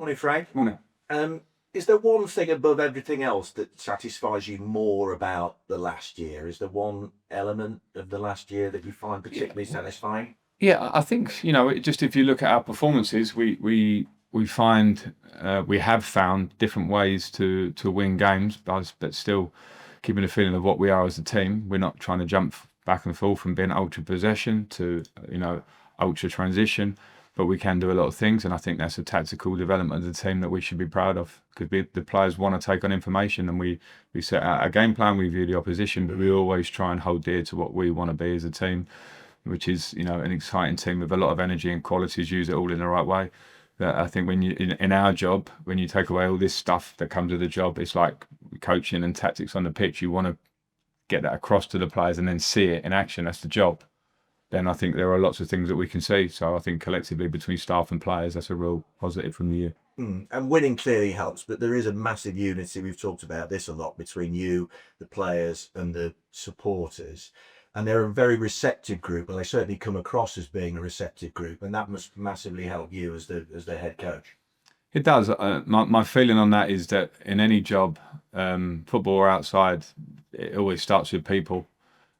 Morning, Frank. Morning. Is there one thing above everything else that satisfies you more about the last year? Is there one element of the last year that you find particularly satisfying? Yeah, I think just if you look at our performances, we find we have found different ways to win games, but still keeping the feeling of what we are as a team. We're not trying to jump back and forth from being ultra possession to ultra transition, but we can do a lot of things, and I think that's a tactical development of the team that we should be proud of, because the players want to take on information, and we set out a game plan, we view the opposition, but we always try and hold dear to what we want to be as a team, which is an exciting team with a lot of energy and qualities, use it all in the right way. That I think when you in our job, when you take away all this stuff that comes with the job, it's like coaching and tactics on the pitch. You want to get that across to the players and then see it in action. That's the job. Then I think there are lots of things that we can see. So I think collectively between staff and players, that's a real positive from the year. And winning clearly helps, but there is a massive unity. We've talked about this a lot between you, the players, and the supporters. And they're a very receptive group, and they certainly come across as being a receptive group, and that must massively help you as the head coach. It does. My feeling on that is that in any job, football or outside, it always starts with people.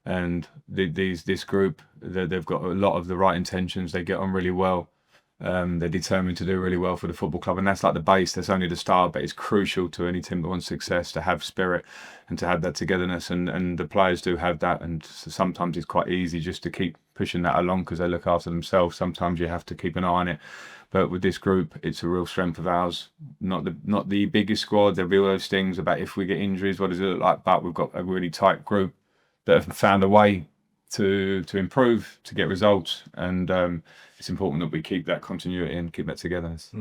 And this group, they've got a lot of the right intentions. They get on really well. They're determined to do really well for the football club, and that's like the base. That's only the start, but it's crucial to any team that wants success to have spirit and to have that togetherness. And the players do have that. And sometimes it's quite easy just to keep pushing that along because they look after themselves. Sometimes you have to keep an eye on it. But with this group, it's a real strength of ours. Not the biggest squad. There'll be all those things about if we get injuries, what does it look like? But we've got a really tight group that have found a way to improve, to get results, and it's important that we keep that continuity and keep that togetherness.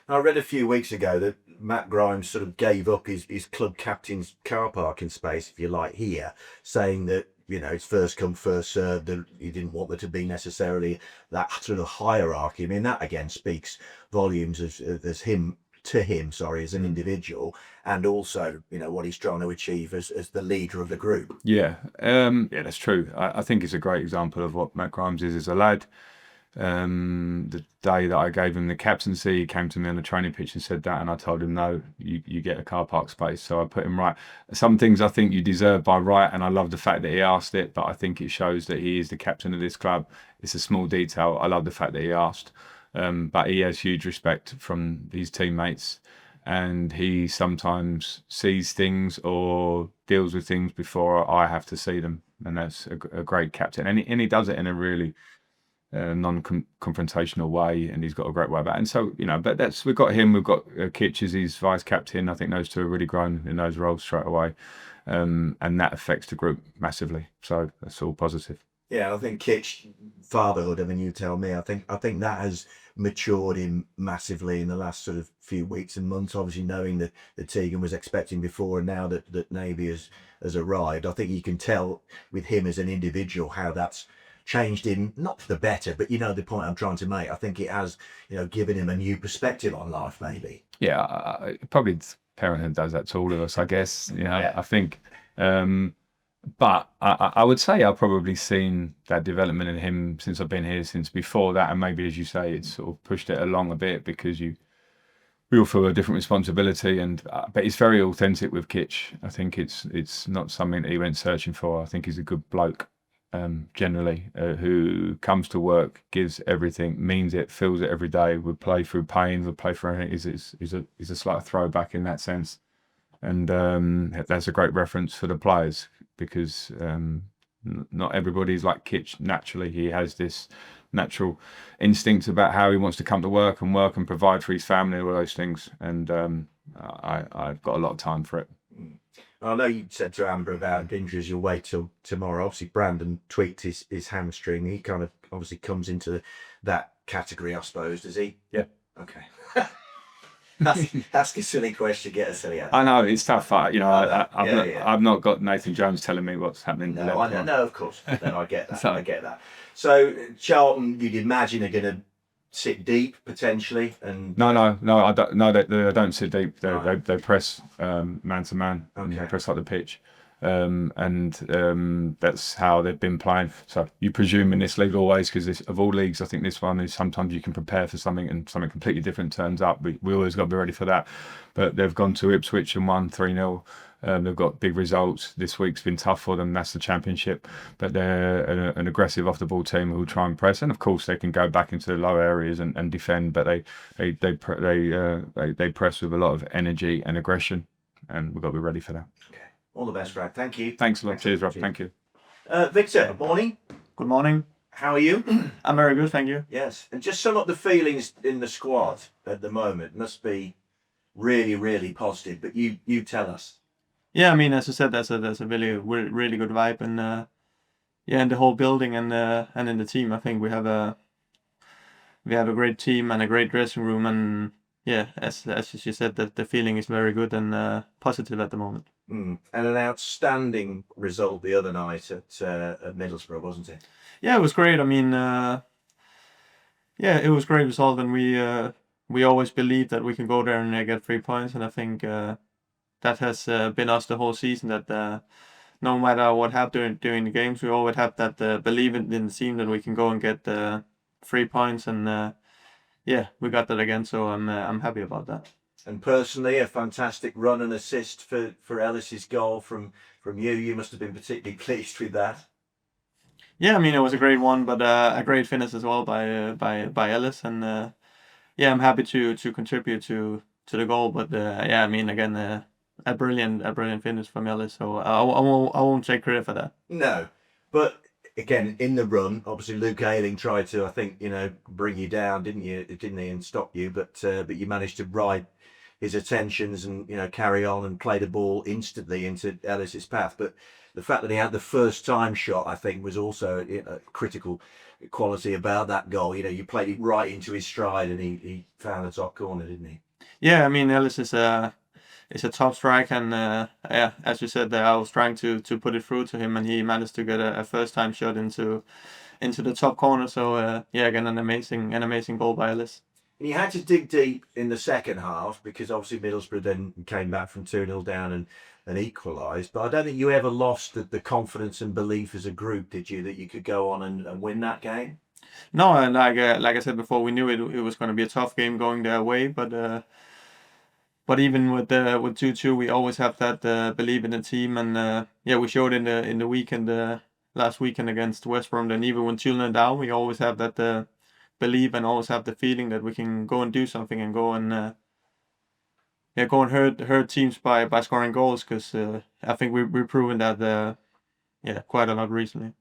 I read a few weeks ago that Matt Grimes sort of gave up his club captain's car parking space, if you like, here, saying that it's first come, first served, that he didn't want there to be necessarily that sort of hierarchy. I mean, that again speaks volumes as him as an individual, and also what he's trying to achieve as the leader of the group. Yeah, that's true. I think it's a great example of what Matt Grimes is as a lad. The day that I gave him the captaincy, he came to me on the training pitch and said that, and I told him, no, you get a car park space. So I put him right. Some things I think you deserve by right, and I love the fact that he asked it, but I think it shows that he is the captain of this club. It's a small detail. I love the fact that he asked. But he has huge respect from his teammates, and he sometimes sees things or deals with things before I have to see them, and that's a great captain. And he does it in a really non-confrontational way, and he's got a great way about it. And so, but we've got him, we've got Kitch as his vice captain. I think those two are really grown in those roles straight away, and that affects the group massively. So that's all positive. Yeah, I think Kitch fatherhood, I mean, you tell me, I think that has matured him massively in the last sort of few weeks and months, obviously knowing that Tegan was expecting before, and now that Navy has arrived. I think you can tell with him as an individual how that's changed him, not for the better, but the point I'm trying to make. I think it has, given him a new perspective on life, maybe. Yeah, probably parenthood does that to all of us, I guess. Yeah. I think... but I would say I've probably seen that development in him since I've been here, since before that, and maybe, as you say, it's sort of pushed it along a bit because we all feel a different responsibility, but it's very authentic with Kitch. I think it's not something that he went searching for. I think he's a good bloke, generally, who comes to work, gives everything, means it, feels it every day, would play through pain, would play through anything. He's a slight throwback in that sense. And that's a great reference for the players, because not everybody's like Kitch naturally. He has this natural instinct about how he wants to come to work and provide for his family, all those things. And I've got a lot of time for it. I know you said to Amber about injuries, you'll wait till tomorrow. Obviously, Brandon tweaked his hamstring. He kind of obviously comes into that category, I suppose, does he? Yeah. Okay. Ask a silly question, get a silly answer. I know, it's tough. I've not got Nathan Jones telling me what's happening. No, of course. No, I get that. I get that. So Charlton, you'd imagine, are going to sit deep potentially, and no, I don't. No, they don't sit deep. They press man to man. Okay. They press like the pitch. That's how they've been playing. So you presume in this league always, because of all leagues, I think this one is sometimes you can prepare for something and something completely different turns up. We always got to be ready for that. But they've gone to Ipswich and won 3-0. They've got big results. This week's been tough for them. That's the Championship. But they're an aggressive off the ball team who will try and press. And of course, they can go back into the low areas and defend. But they press with a lot of energy and aggression. And we've got to be ready for that. Okay. All the best, Rad. Thank you. Thanks a lot. Cheers, Rob. Thank you. Victor, good morning. Good morning. How are you? I'm very good, thank you. Yes. And just sum up the feelings in the squad at the moment. Must be really, really positive. But you tell us. Yeah, I mean, as I said, there's a really good vibe, and in the whole building and in the team, I think we have a great team and a great dressing room, and yeah, as you said, the feeling is very good and positive at the moment. And an outstanding result the other night at Middlesbrough, wasn't it? Yeah, it was great. I mean, it was a great result, and we always believed that we can go there and get 3 points, and I think that has been us the whole season. That no matter what happened during the games, we always have that belief in the team that we can go and get 3 points, and we got that again. So I'm happy about that. And personally, a fantastic run and assist for Ellis's goal from you. You must have been particularly pleased with that. Yeah, I mean, it was a great one, but a great finish as well by Ellis, and I'm happy to contribute to the goal. But I mean, again, a brilliant finish from Ellis. So I won't take credit for that. No, but again, in the run, obviously Luke Ayling tried to, I think, bring you down, didn't he, and stop you? But you managed to ride his attentions and carry on and play the ball instantly into Ellis's path. But the fact that he had the first time shot, I think, was also a critical quality about that goal. You played it right into his stride, and he found the top corner, didn't he? Yeah, I mean, Ellis is a top strike, and as you said, I was trying to put it through to him, and he managed to get a first time shot into the top corner. So again, an amazing goal by Ellis. And you had to dig deep in the second half, because obviously Middlesbrough then came back from 2-0 down and equalised. But I don't think you ever lost the confidence and belief as a group, did you, that you could go on and win that game? No, and like I said before, we knew it was going to be a tough game going their way, but even with 2-2, we always have that belief in the team, and we showed in the weekend, last weekend against West Brom, and even when 2-0 down, we always have that believe and always have the feeling that we can go and do something and go and hurt teams by scoring goals, because I think we've proven that quite a lot recently.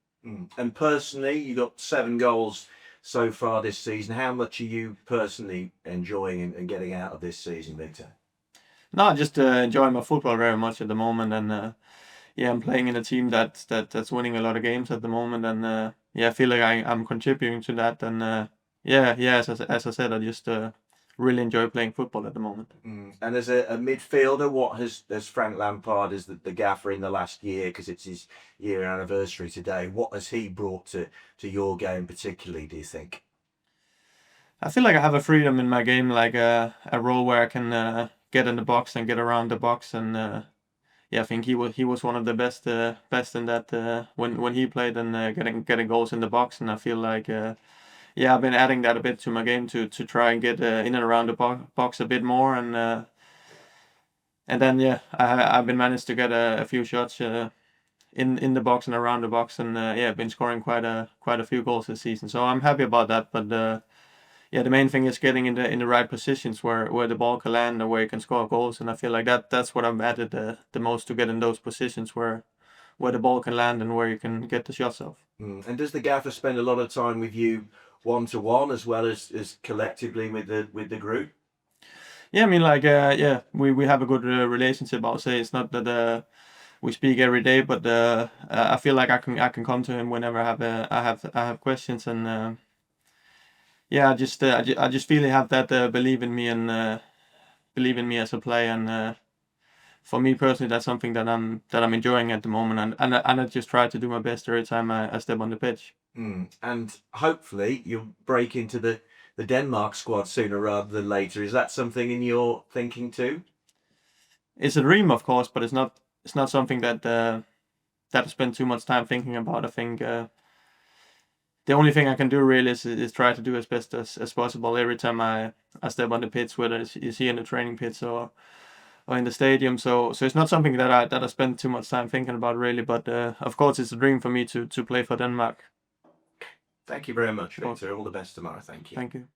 And personally, you got 7 goals so far this season. How much are you personally enjoying and getting out of this season, Victor? No, just enjoying my football very much at the moment, and I'm playing in a team that's winning a lot of games at the moment, and I feel like I'm contributing to that, and as I said, I just really enjoy playing football at the moment. And as a midfielder, what has Frank Lampard, as the gaffer in the last year, because it's his year anniversary today, what has he brought to your game particularly, do you think? I feel like I have a freedom in my game, like a role where I can get in the box and get around the box, and I think he was one of the best in that when he played, and getting goals in the box, and I feel like I've been adding that a bit to my game to try and get in and around the box a bit more, and then I've been managed to get a few shots in the box and around the box, and I've been scoring quite a few goals this season, so I'm happy about that. But the main thing is getting in the right positions where the ball can land and where you can score goals, and I feel like that's what I've added the most, to get in those positions where the ball can land and where you can get the shots off. And does the gaffer spend a lot of time with you one-to-one as well as collectively with the group? Yeah, I mean, like we have a good relationship. I'll say it's not that we speak every day, but I feel like I can come to him whenever I have questions, and I just feel he have that believe in me, and believe in me as a player, and for me personally, that's something that I'm enjoying at the moment, and I just try to do my best every time I step on the pitch. And hopefully you'll break into the Denmark squad sooner rather than later. Is that something in your thinking too? It's a dream, of course, but it's it's not something that I spend too much time thinking about. I think the only thing I can do really is try to do as best as possible every time I step on the pitch, whether it's here in the training pits or in the stadium. So it's not something that I spend too much time thinking about really. But of course, it's a dream for me to play for Denmark. Thank you very much, Sure. Victor. All the best tomorrow. Thank you. Thank you.